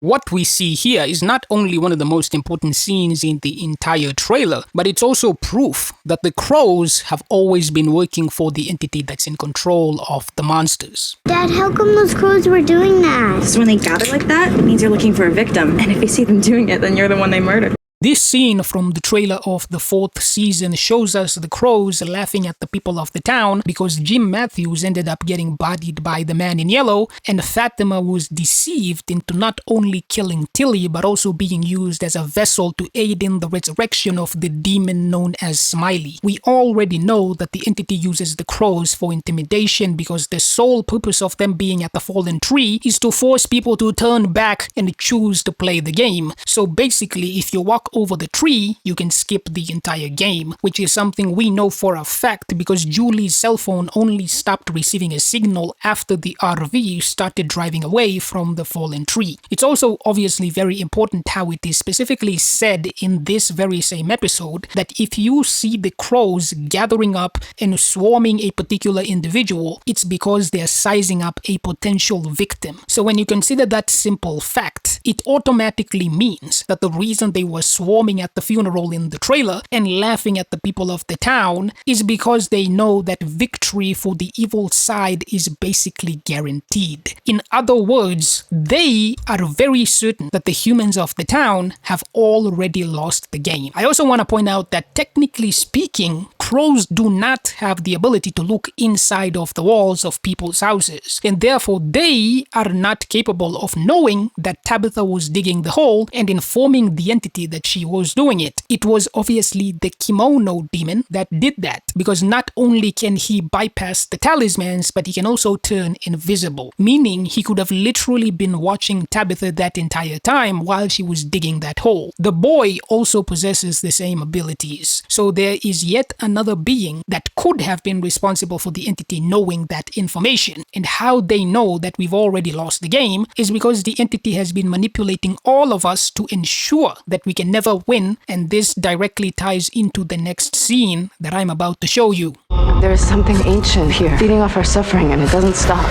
What we see here is not only one of the most important scenes in the entire trailer, but it's also proof that the crows have always been working for the entity that's in control of the monsters. Dad, how come those crows were doing that? So when they gather like that, it means you're looking for a victim. And if you see them doing it, then you're the one they murdered. This scene from the trailer of the 4th season shows us the crows laughing at the people of the town because Jim Matthews ended up getting bodied by the man in yellow, and Fatima was deceived into not only killing Tilly but also being used as a vessel to aid in the resurrection of the demon known as Smiley. We already know that the entity uses the crows for intimidation because the sole purpose of them being at the fallen tree is to force people to turn back and choose to play the game. So basically, if you walk over the tree, you can skip the entire game, which is something we know for a fact because Julie's cell phone only stopped receiving a signal after the RV started driving away from the fallen tree. It's also obviously very important how it is specifically said in this very same episode that if you see the crows gathering up and swarming a particular individual, it's because they're sizing up a potential victim. So when you consider that simple fact, it automatically means that the reason they were swarming at the funeral in the trailer and laughing at the people of the town is because they know that victory for the evil side is basically guaranteed. In other words, they are very certain that the humans of the town have already lost the game. I also want to point out that technically speaking, crows do not have the ability to look inside of the walls of people's houses, and therefore they are not capable of knowing that Tabitha was digging the hole and informing the entity that she was doing it. It was obviously the kimono demon that did that, because not only can he bypass the talismans, but he can also turn invisible, meaning he could have literally been watching Tabitha that entire time while she was digging that hole. The boy also possesses the same abilities, so there is yet another being that could have been responsible for the entity knowing that information. And how they know that we've already lost the game is because the entity has been manipulating all of us to ensure that we can never win, and this directly ties into the next scene that I'm about to show you. There is something ancient here, feeding off our suffering, and it doesn't stop.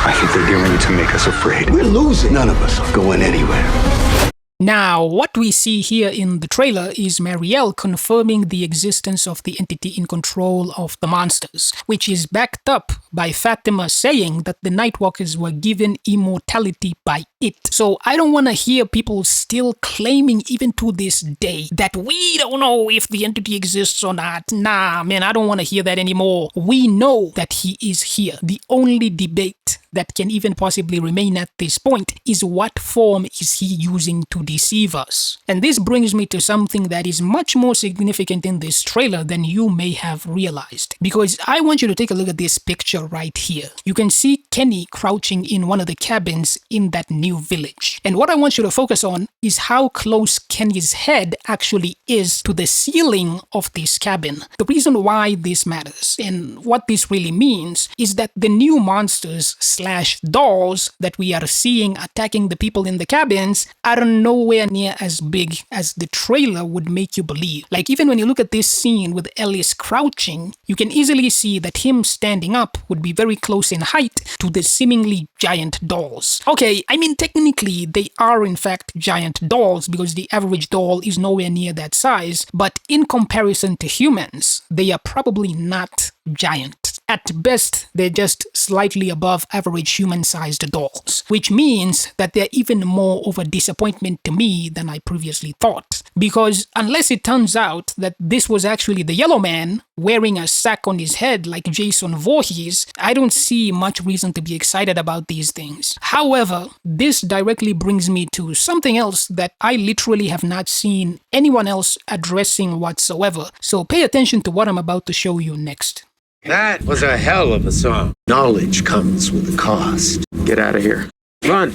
I think they're doing it to make us afraid. We're losing. None of us are going anywhere. Now, what we see here in the trailer is Marielle confirming the existence of the entity in control of the monsters, which is backed up by Fatima saying that the Nightwalkers were given immortality by it. So I don't want to hear people still claiming even to this day that we don't know if the entity exists or not. Nah, man, I don't want to hear that anymore. We know that he is here. The only debate that can even possibly remain at this point is what form is he using to deceive us. And this brings me to something that is much more significant in this trailer than you may have realized. Because I want you to take a look at this picture right here. You can see Kenny crouching in one of the cabins in that new village. And what I want you to focus on is how close Kenny's head actually is to the ceiling of this cabin. The reason why this matters and what this really means is that the new monsters / dolls that we are seeing attacking the people in the cabins are nowhere near as big as the trailer would make you believe. Like, even when you look at this scene with Ellis crouching, you can easily see that him standing up would be very close in height to the seemingly giant dolls. Okay, I mean, technically they are in fact giant dolls because the average doll is nowhere near that size, but in comparison to humans, they are probably not giant. At best, they're just slightly above average human-sized dolls, which means that they're even more of a disappointment to me than I previously thought. Because unless it turns out that this was actually the Yellow Man wearing a sack on his head like Jason Voorhees, I don't see much reason to be excited about these things. However, this directly brings me to something else that I literally have not seen anyone else addressing whatsoever. So pay attention to what I'm about to show you next. That was a hell of a song. Knowledge comes with a cost. Get out of here. Run.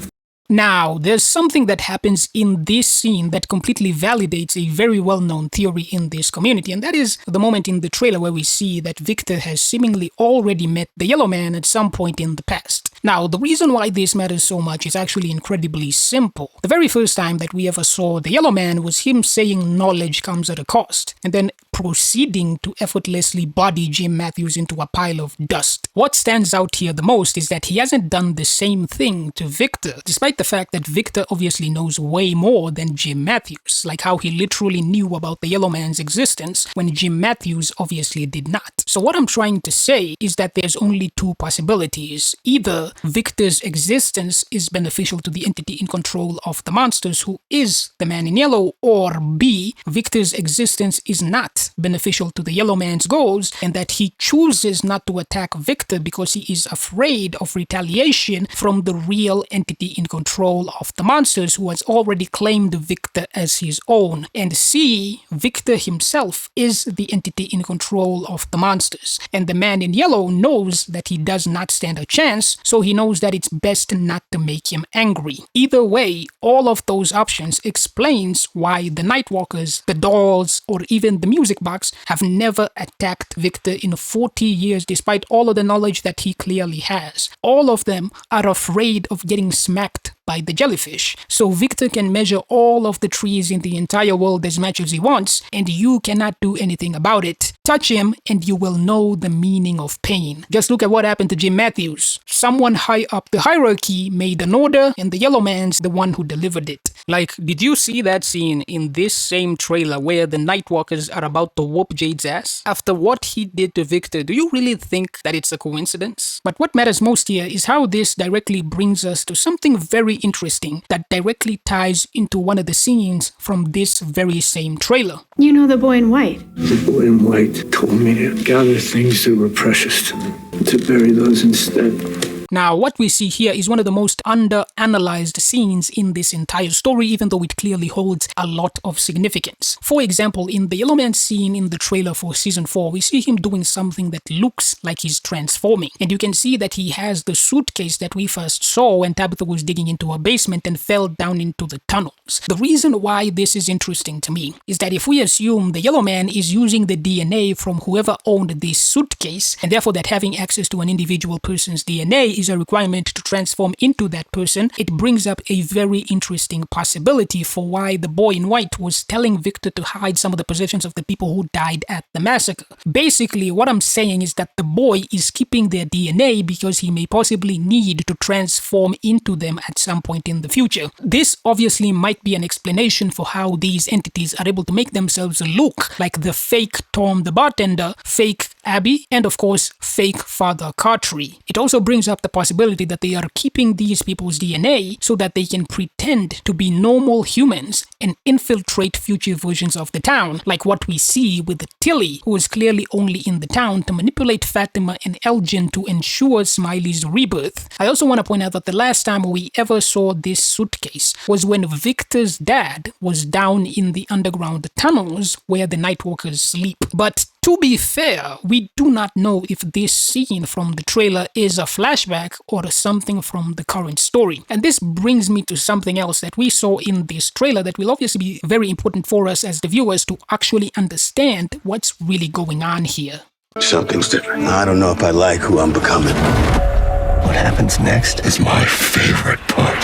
Now, there's something that happens in this scene that completely validates a very well-known theory in this community, and that is the moment in the trailer where we see that Victor has seemingly already met the Yellow Man at some point in the past. Now, the reason why this matters so much is actually incredibly simple. The very first time that we ever saw the Yellow Man was him saying knowledge comes at a cost, and then proceeding to effortlessly body Jim Matthews into a pile of dust. What stands out here the most is that he hasn't done the same thing to Victor, despite the fact that Victor obviously knows way more than Jim Matthews, like how he literally knew about the Yellow Man's existence when Jim Matthews obviously did not. So what I'm trying to say is that there's only two possibilities. Either Victor's existence is beneficial to the entity in control of the monsters, who is the Man in Yellow, or B, Victor's existence is not beneficial to the Yellow Man's goals, and that he chooses not to attack Victor because he is afraid of retaliation from the real entity in control of the monsters, who has already claimed Victor as his own. And C, Victor himself is the entity in control of the monsters, and the Man in Yellow knows that he does not stand a chance, so he knows that it's best not to make him angry. Either way, all of those options explains why the Nightwalkers, the dolls, or even the music box have never attacked Victor in 40 years, despite all of the knowledge that he clearly has. All of them are afraid of getting smacked by the jellyfish. So Victor can measure all of the trees in the entire world as much as he wants, and you cannot do anything about it. Touch him and you will know the meaning of pain. Just look at what happened to Jim Matthews. Someone high up the hierarchy made an order, and the Yellow Man's the one who delivered it. Like, did you see that scene in this same trailer where the Nightwalkers are about to whoop Jade's ass? After what he did to Victor, do you really think that it's a coincidence? But what matters most here is how this directly brings us to something very interesting that directly ties into one of the scenes from this very same trailer. You know the boy in white. The boy in white told me to gather things that were precious to me, to bury those instead. Now, what we see here is one of the most under-analyzed scenes in this entire story, even though it clearly holds a lot of significance. For example, in the Yellow Man scene in the trailer for Season 4, we see him doing something that looks like he's transforming. And you can see that he has the suitcase that we first saw when Tabitha was digging into a basement and fell down into the tunnels. The reason why this is interesting to me is that if we assume the Yellow Man is using the DNA from whoever owned this suitcase, and therefore that having access to an individual person's DNA is a requirement to transform into that person, it brings up a very interesting possibility for why the boy in white was telling Victor to hide some of the possessions of the people who died at the massacre. Basically, what I'm saying is that the boy is keeping their DNA because he may possibly need to transform into them at some point in the future. This obviously might be an explanation for how these entities are able to make themselves look like the fake Tom the bartender, fake Abby, and of course, fake Father Cartry. It also brings up the possibility that they are keeping these people's DNA so that they can pretend to be normal humans and infiltrate future versions of the town, like what we see with Tilly, who is clearly only in the town to manipulate Fatima and Elgin to ensure Smiley's rebirth. I also want to point out that the last time we ever saw this suitcase was when Victor's dad was down in the underground tunnels where the Nightwalkers sleep. But to be fair, we do not know if this scene from the trailer is a flashback or something from the current story. And this brings me to something else that we saw in this trailer that will obviously be very important for us as the viewers to actually understand what's really going on here. Something's different. I don't know if I like who I'm becoming. What happens next is my favorite part.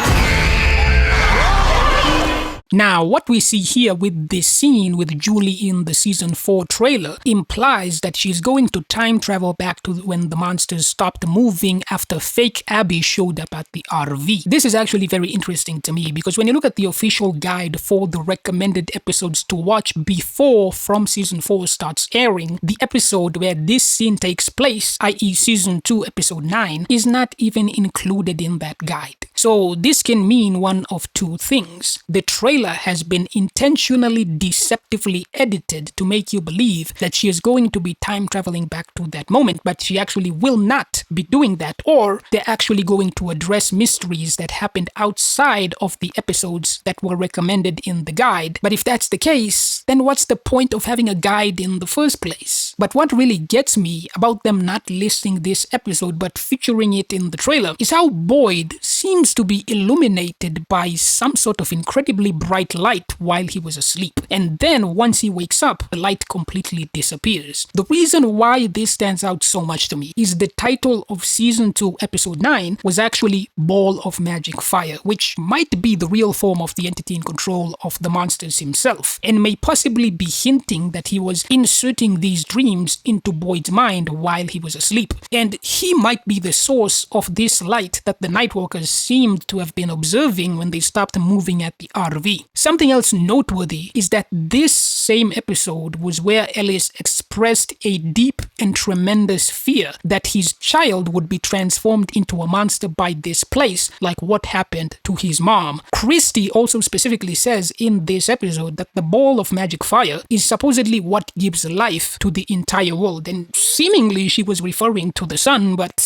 Now, what we see here with this scene with Julie in the Season 4 trailer implies that she's going to time travel back to when the monsters stopped moving after fake Abby showed up at the RV. This is actually very interesting to me because when you look at the official guide for the recommended episodes to watch before From Season 4 starts airing, the episode where this scene takes place, i.e. Season 2 Episode 9, is not even included in that guide. So this can mean one of two things. The trailer has been intentionally deceptively edited to make you believe that she is going to be time traveling back to that moment, but she actually will not be doing that, or they're actually going to address mysteries that happened outside of the episodes that were recommended in the guide. But if that's the case, then what's the point of having a guide in the first place? But what really gets me about them not listing this episode but featuring it in the trailer is how Boyd seems to be illuminated by some sort of incredibly bright light while he was asleep. And then once he wakes up, the light completely disappears. The reason why this stands out so much to me is the title of Season 2, Episode 9 was actually Ball of Magic Fire, which might be the real form of the entity in control of the monsters himself, and may possibly be hinting that he was inserting these dreams into Boyd's mind while he was asleep. And he might be the source of this light that the Nightwalkers seemed to have been observing when they stopped moving at the RV. Something else noteworthy is that this same episode was where Ellis expressed a deep and tremendous fear that his child would be transformed into a monster by this place, like what happened to his mom. Christy also specifically says in this episode that the ball of magic fire is supposedly what gives life to the entire world, and seemingly she was referring to the sun, but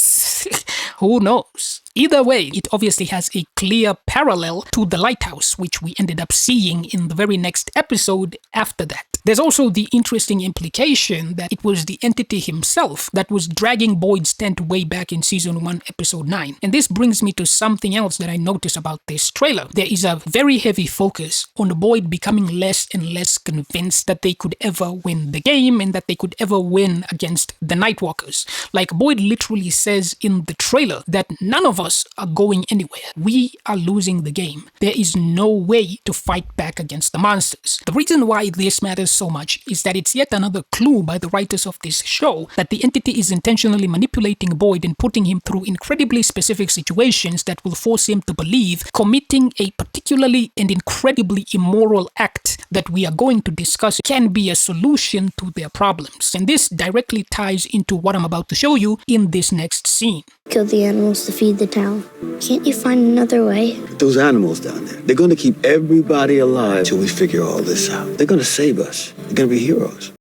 who knows? Either way, it obviously has a clear parallel to the lighthouse, which we ended up seeing in the very next episode after that. There's also the interesting implication that it was the entity himself that was dragging Boyd's tent way back in Season 1, Episode 9. And this brings me to something else that I noticed about this trailer. There is a very heavy focus on Boyd becoming less and less convinced that they could ever win the game and that they could ever win against the Nightwalkers. Like Boyd literally says in the trailer that none of us are going anywhere. We are losing the game. There is no way to fight back against the monsters. The reason why this matters so much is that it's yet another clue by the writers of this show that the entity is intentionally manipulating Boyd and putting him through incredibly specific situations that will force him to believe committing a particularly and incredibly immoral act that we are going to discuss can be a solution to their problems. And this directly ties into what I'm about to show you in this next scene. Kill the animals to feed the town. Can't you find another way? Those animals down there, they're going to keep everybody alive till we figure all this out. They're going to save us. They're going to be heroes.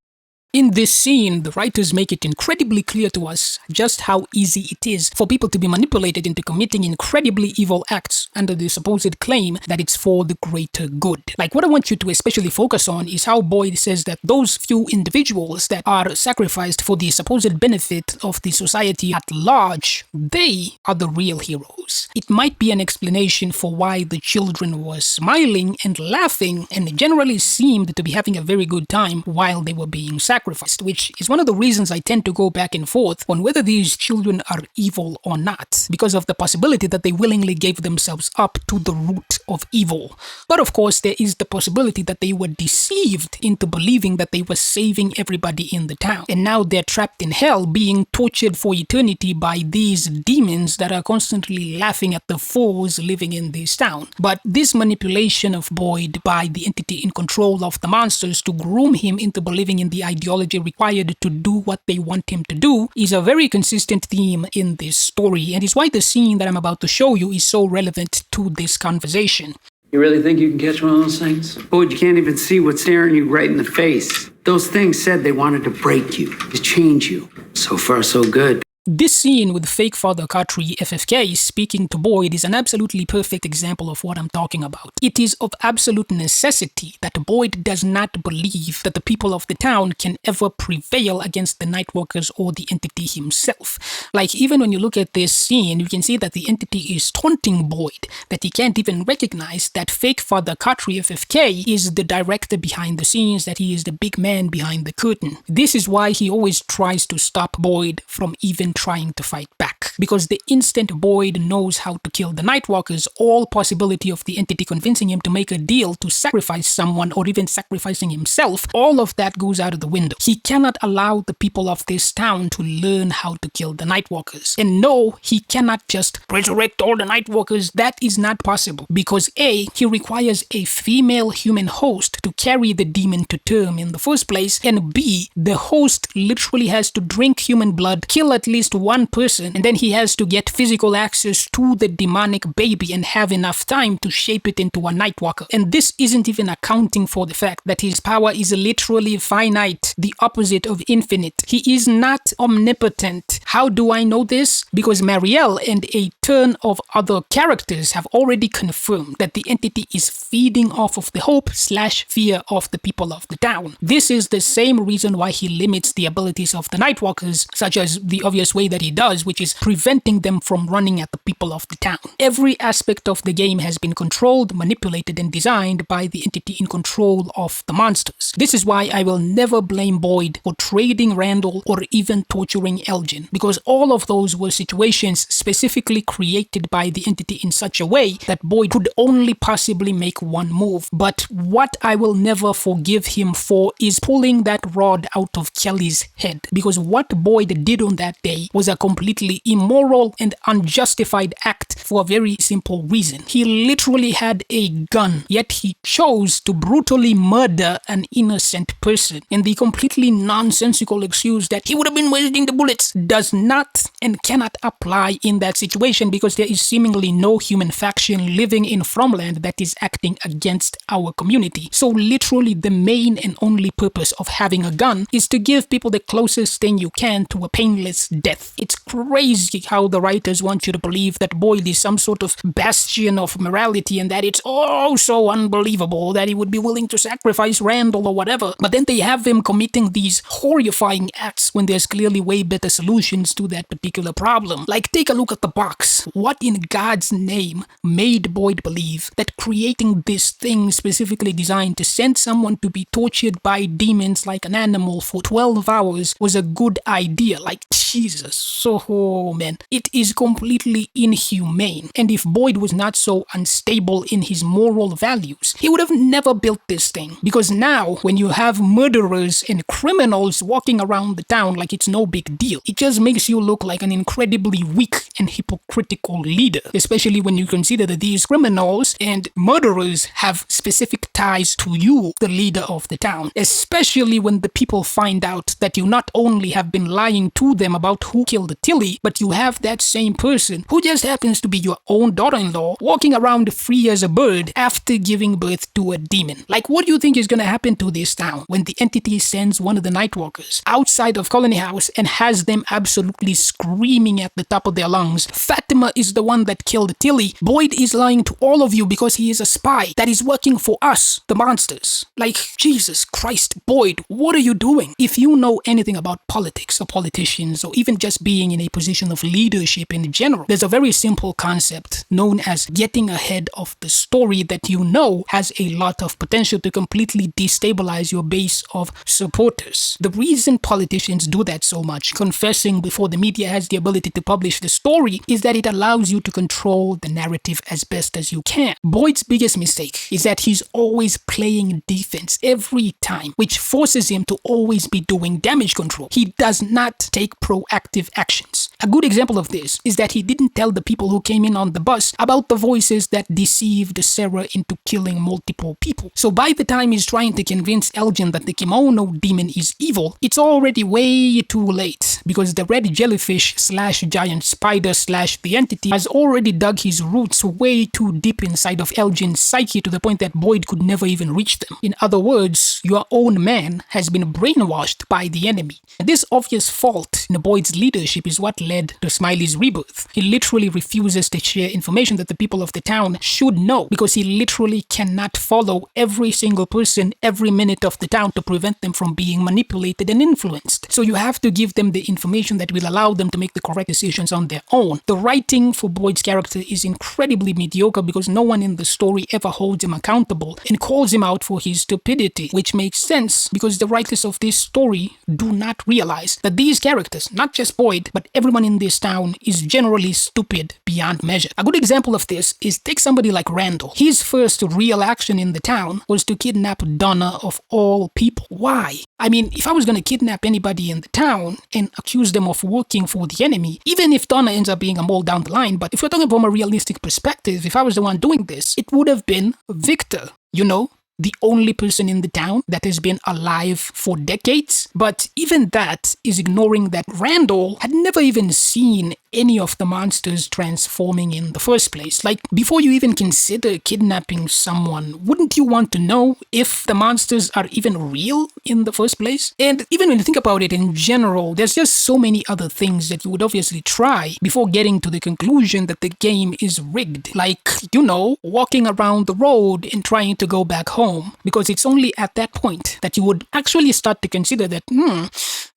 In this scene, the writers make it incredibly clear to us just how easy it is for people to be manipulated into committing incredibly evil acts under the supposed claim that it's for the greater good. Like, what I want you to especially focus on is how Boyd says that those few individuals that are sacrificed for the supposed benefit of the society at large, they are the real heroes. It might be an explanation for why the children were smiling and laughing and generally seemed to be having a very good time while they were being sacrificed, which is one of the reasons I tend to go back and forth on whether these children are evil or not, because of the possibility that they willingly gave themselves up to the root of evil. But of course, there is the possibility that they were deceived into believing that they were saving everybody in the town, and now they're trapped in hell being tortured for eternity by these demons that are constantly laughing at the fools living in this town. But this manipulation of Boyd by the entity in control of the monsters to groom him into believing in the ideology required to do what they want him to do is a very consistent theme in this story, and is why the scene that I'm about to show you is so relevant to this conversation. You really think you can catch one of those things? Boyd, you can't even see what's staring you right in the face. Those things said they wanted to break you, to change you. So far, so good. This scene with fake Father Katri FFK speaking to Boyd is an absolutely perfect example of what I'm talking about. It is of absolute necessity that Boyd does not believe that the people of the town can ever prevail against the Nightwalkers or the entity himself. Like, even when you look at this scene, you can see that the entity is taunting Boyd, that he can't even recognize that fake Father Katri FFK is the director behind the scenes, that he is the big man behind the curtain. This is why he always tries to stop Boyd from even trying to fight back, because the instant Boyd knows how to kill the Nightwalkers, all possibility of the entity convincing him to make a deal to sacrifice someone or even sacrificing himself, all of that goes out of the window. He cannot allow the people of this town to learn how to kill the Nightwalkers. And no, he cannot just resurrect all the Nightwalkers. That is not possible, because A, he requires a female human host to carry the demon to term in the first place, and B, the host literally has to drink human blood, kill at least one person, and then he has to get physical access to the demonic baby and have enough time to shape it into a Nightwalker. And this isn't even accounting for the fact that his power is literally finite, the opposite of infinite. He is not omnipotent. How do I know this? Because Marielle and a ton of other characters have already confirmed that the entity is feeding off of the hope/fear of the people of the town. This is the same reason why he limits the abilities of the Nightwalkers, such as the obvious way that he does, which is preventing them from running at the people of the town. Every aspect of the game has been controlled, manipulated, and designed by the entity in control of the monsters. This is why I will never blame Boyd for trading Randall or even torturing Elgin, because all of those were situations specifically created by the entity in such a way that Boyd could only possibly make one move. But what I will never forgive him for is pulling that rod out of Kelly's head, because what Boyd did on that day was a completely immoral and unjustified act for a very simple reason. He literally had a gun, yet he chose to brutally murder an innocent person, and the completely nonsensical excuse that he would have been wasting the bullets does not and cannot apply in that situation, because there is seemingly no human faction living in Fromland that is acting against our community. So literally the main and only purpose of having a gun is to give people the closest thing you can to a painless death. It's crazy how the writers want you to believe that Boyd is some sort of bastion of morality and that it's oh so unbelievable that he would be willing to sacrifice Randall or whatever, but then they have him committing these horrifying acts when there's clearly way better solutions to that particular problem. Like, take a look at the box. What in God's name made Boyd believe that creating this thing specifically designed to send someone to be tortured by demons like an animal for 12 hours was a good idea? Like, Jesus. So, oh man, it is completely inhumane. And if Boyd was not so unstable in his moral values, he would have never built this thing. Because now, when you have murderers and criminals walking around the town like it's no big deal, it just makes you look like an incredibly weak and hypocritical leader, especially when you consider that these criminals and murderers have specific ties to you, the leader of the town, especially when the people find out that you not only have been lying to them about who killed Tilly, but you have that same person, who just happens to be your own daughter-in-law, walking around free as a bird after giving birth to a demon. Like, what do you think is going to happen to this town when the entity sends one of the Nightwalkers outside of Colony House and has them absolutely screaming at the top of their lungs, Fatima is the one that killed Tilly. Boyd is lying to all of you because he is a spy that is working for us, the monsters. Like, Jesus Christ, Boyd, what are you doing? If you know anything about politics or politicians or even just being in a position of leadership in general, there's a very simple concept known as getting ahead of the story that you know has a lot of potential to completely destabilize your base of supporters. The reason politicians do that so much, confessing before the media has the ability to publish the story, is that it allows you to control the narrative as best as you can. Boyd's biggest mistake is that he's always playing defense every time, which forces him to always be doing damage control. He does not take proactive actions. A good example of this is that he didn't tell the people who came in on the bus about the voices that deceived Sarah into killing multiple people. So by the time he's trying to convince Elgin that the kimono demon is evil, it's already way too late, because the red jellyfish slash giant spider slash the entity has already dug his roots way too deep inside of Elgin's psyche to the point that Boyd could never even reach them. In other words, your own man has been brainwashed by the enemy. And this obvious fault in Boyd's leadership is what led to Smiley's rebirth. He literally refuses to share information that the people of the town should know, because he literally cannot follow every single person every minute of the town to prevent them from being manipulated and influenced. So you have to give them the information that will allow them to make the correct decisions on their own. The writing for Boyd's character is incredibly mediocre because no one in the story ever holds him accountable and calls him out for his stupidity, which makes sense because the writers of this story do not realize that these characters, not just Boyd, but everyone in this town, is generally stupid beyond measure. A good example of this is take somebody like Randall. His first real action in the town was to kidnap Donna of all people. Why? I mean, if I was going to kidnap anybody in the town and accuse them of working for the enemy, even if Donna ends up being a mole down the line, but if we're talking from a realistic perspective, if I was the one doing this, it would have been Victor, you know? The only person in the town that has been alive for decades. But even that is ignoring that Randall had never even seen any of the monsters transforming in the first place. Like, before you even consider kidnapping someone, wouldn't you want to know if the monsters are even real in the first place? And even when you think about it in general, there's just so many other things that you would obviously try before getting to the conclusion that the game is rigged. Like, you know, walking around the road and trying to go back home. Because it's only at that point that you would actually start to consider that,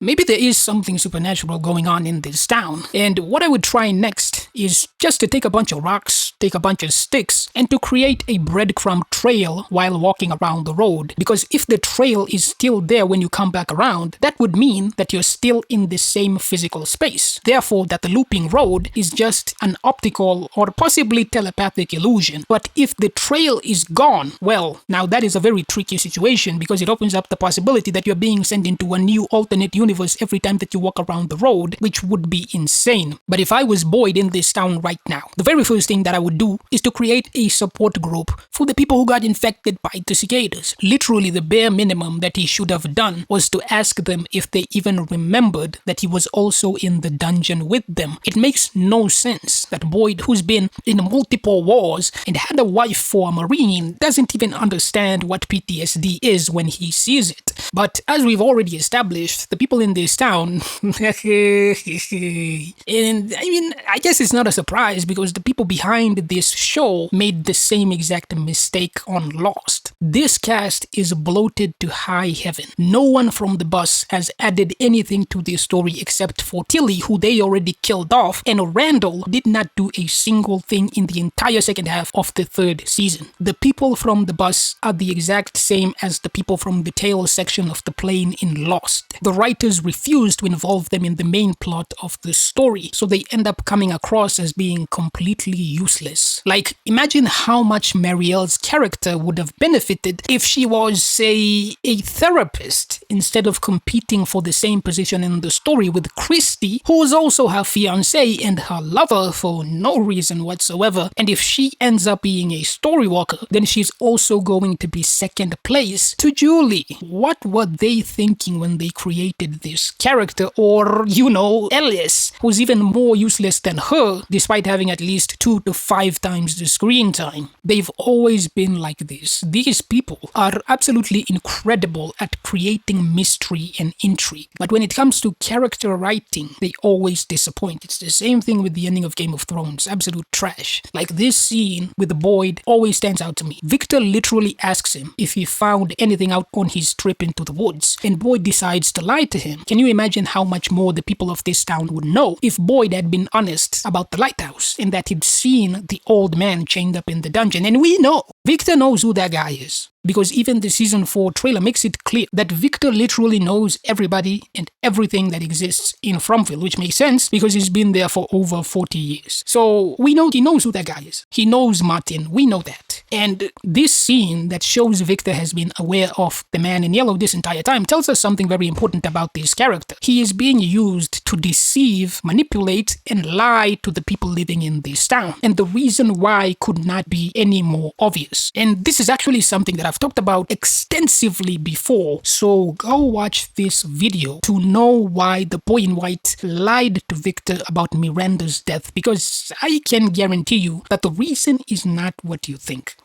maybe there is something supernatural going on in this town. And what I would try next is just to take a bunch of rocks, take a bunch of sticks, and to create a breadcrumb trail while walking around the road. Because if the trail is still there when you come back around, that would mean that you're still in the same physical space. Therefore, that the looping road is just an optical or possibly telepathic illusion. But if the trail is gone, well, now that is a very tricky situation because it opens up the possibility that you're being sent into a new alternate universe every time that you walk around the road, which would be insane. But if I was Boyd in this town right now, the very first thing that I would do is to create a support group for the people who got infected by the cicadas. Literally, the bare minimum that he should have done was to ask them if they even remembered that he was also in the dungeon with them. It makes no sense that Boyd, who's been in multiple wars and had a wife for a Marine, doesn't even understand what PTSD is when he sees it. But as we've already established, the people in this town, and I mean, I guess it's not a surprise because the people behind this show made the same exact mistake on Lost. This cast is bloated to high heaven. No one from the bus has added anything to the story except for Tilly, who they already killed off, and Randall did not do a single thing in the entire second half of the third season. The people from the bus are the exact same as the people from the tail section of the plane in Lost. The writers refused to involve them in the main plot of the story, so they end up coming across as being completely useless. Like, imagine how much Marielle's character would have benefited if she was, say, a therapist instead of competing for the same position in the story with Christy, who was also her fiancé and her lover for no reason whatsoever. And if she ends up being a story walker, then she's also going to be second place to Julie. What were they thinking when they created this character? Or, you know, Ellis, who's even more useless than her, despite having at least 2 to 5 times the screen time. They've always been like this. These people are absolutely incredible at creating mystery and intrigue. But when it comes to character writing, they always disappoint. It's the same thing with the ending of Game of Thrones. Absolute trash. Like this scene with Boyd always stands out to me. Victor literally asks him if he found anything out on his trip into the woods, and Boyd decides to lie to him. Can you imagine how much more the people of this town would know if Boyd had been honest about the lighthouse and that he'd seen the old man chained up in the dungeon? And we know Victor knows who that guy is, because even the season 4 trailer makes it clear that Victor literally knows everybody and everything that exists in Fromville, which makes sense because he's been there for over 40 years. So we know he knows who that guy is. He knows Martin. We know that. And this scene that shows Victor has been aware of the man in yellow this entire time tells us something very important about this character. He is being used to deceive, manipulate, and lie to the people living in this town. And the reason why could not be any more obvious. And this is actually something that I've talked about extensively before, so go watch this video to know why the boy in white lied to Victor about Miranda's death, because I can guarantee you that the reason is not what you think.